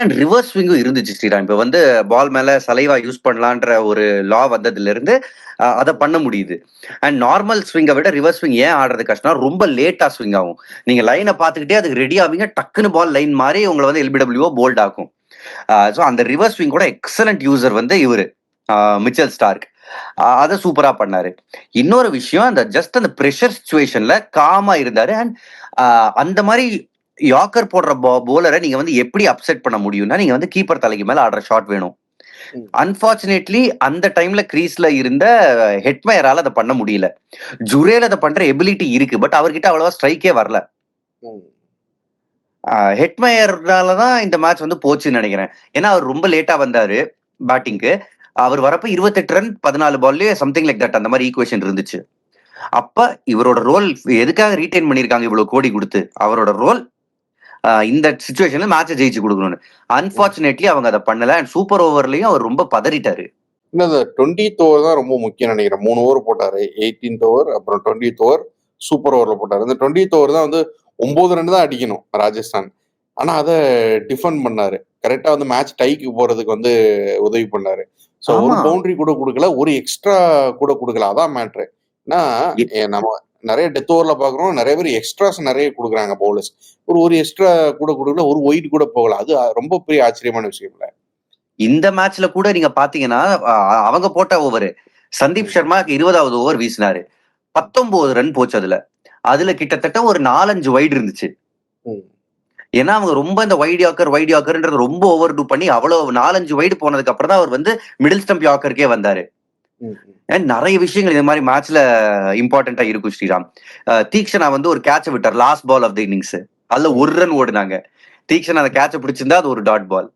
And reverse ஸ்விங்கும் இருந்துச்சு ஸ்ரீராம். இப்ப வந்து பால் மேல சலைவா யூஸ் பண்ணலான்ற ஒரு லா வந்ததுல இருந்து அத பண்ண முடியுது. அண்ட் நார்மல் ஸ்விங்க விட ரிவர்ஸ் ஸ்விங் ஏன் ஆடுறது கஷ்டம்னா, ரொம்ப லேட்டா ஸ்விங் ஆகும். நீங்க லைன பார்த்துக்கிட்டே அதுக்கு ரெடி ஆவீங்க. டக்குன்னு பால் லைன் மாறி உங்கள வந்து எல்பிடபிள்யூஓ போல்ட் ஆக்கும். ஸோ அந்த ரிவர்ஸ் ஸ்விங் கூட எக்ஸலன்ட் யூசர் வந்து இவரு மிச்சல் ஸ்டார்க். அத சூப்பரா பண்ணாரு. இன்னொரு விஷயம் அந்த ஜஸ்ட் அந்த பிரஷர் சிச்சுவேஷன்ல காமா இருந்தாரு. அண்ட் அந்த மாரி யாக்கர் போடுற போலரை நீங்க வந்து எப்படி அப்செட் பண்ண முடியும்னா, நீங்க வந்து கீப்பர் தலைக்கு மேல ஆடுற ஷாட் வேணும். அன்பார்ச்சுனேட்லி அந்த டைம்ல கிரீஸ்ல இருந்த ஹெட்மயரால அத பண்ண முடியல. ஜுரேல் அத பண்ற எபிலிட்டி இருக்கு. பட் அவர்கிட்ட அவ்வளவா ஸ்ட்ரைக்கே வரல. ஹெட்மயர்னால தான் இந்த மேட்ச் வந்து போச்சுன்னு நெனைக்கிறேன். ஏன்னா, அவர் ரொம்ப லேட்டா வந்தாரு பேட்டிங்க்கு. அவர் வரப்ப 28 ரன் 14 பால்லயே சம்திங் லைக் தட் அந்த மாரி ஈக்குவேஷன் இருந்துச்சு. அப்ப இவரோட ரோல் எதுக்காக ரீடெயின் பண்ணியிருக்காங்க இவ்வளவு கோடி குடுத்து? அவரோட ரோல் இந்த சிச்சுவேஷன்ல மேட்ச ஜெயிச்சு குடுக்கணும்னு. அன்பார்ச்சுனேட்லி அவங்க அத பண்ணல. அண்ட் சூப்பர் ஓவர்லயும் அவர் ரொம்ப பதறிட்டாரு. இல்ல அந்த 20த் ஓவர் தான் ரொம்ப முக்கியம் நினைக்கிறேன். 3 ஓவர் போட்டாரு. 18த் ஓவர் அப்புறம் 20த் ஓவர் சூப்பர் ஓவர்ல போட்டாரு. இந்த 20த் ஓவர் தான் வந்து 9 ரன் தான் அடிக்கணும் ராஜஸ்தான். ஆனா அத டிஃபெண்ட் பண்ணாரு. கரெக்ட்டா வந்து மேட்ச் டைக்கு போறதுக்கு வந்து உதவி பண்ணாரு. சோ ஒரு பவுண்டரி கூட குடுக்கல. ஒரு எக்ஸ்ட்ரா கூட குடுக்கல. அதான் மேட்ரு. ஏன்னா நம்ம நெறைய டெத் ஓவர்ல பார்க்குறோம். நெறைய பேர் எக்ஸ்ட்ராஸ் நெறைய குடுக்குறாங்க பவுலர்ஸ். ஒரு எக்ஸ்ட்ரா கூட குடுக்கல. ஒரு ஒயிட் கூட போகல. அது ரொம்ப பெரிய ஆச்சரியமான விஷயம் இல்ல. இந்த மேட்ச்ல கூட நீங்க பாத்தீங்கன்னா, அவங்க போட்ட ஓவரு. சந்தீப் சர்மா 20வது ஓவர் வீசினாரு. 19 ரன் போச்சு அதுல. அதுல கிட்டத்தட்ட ஒரு 4, 5 வைட் இருந்துச்சு. ஏன்னா அவங்க ரொம்ப இந்த வைட் யாக்கர்ன்றது ரொம்ப ஓவர் டூ பண்ணி அவ்வளவு 4, 5 வைடு போனதுக்கு அப்புறம் தான் அவர் வந்து மிடில் ஸ்டம்ப் யாக்கருக்கே வந்தாரு. நெறைய விஷயங்கள் இந்த மாதிரி மேட்ச்ல இம்பார்ட்டன்டா இருக்கும் ஸ்ரீராம். தீக்ஷனா வந்து ஒரு கேட்ச விட்டார் last ball of the innings. அதுல 1 ரன் ஓடுனாங்க. தீக்ஷனா அந்த கேட்ச பிடிச்சிருந்தா அது ஒரு டாட் பால்.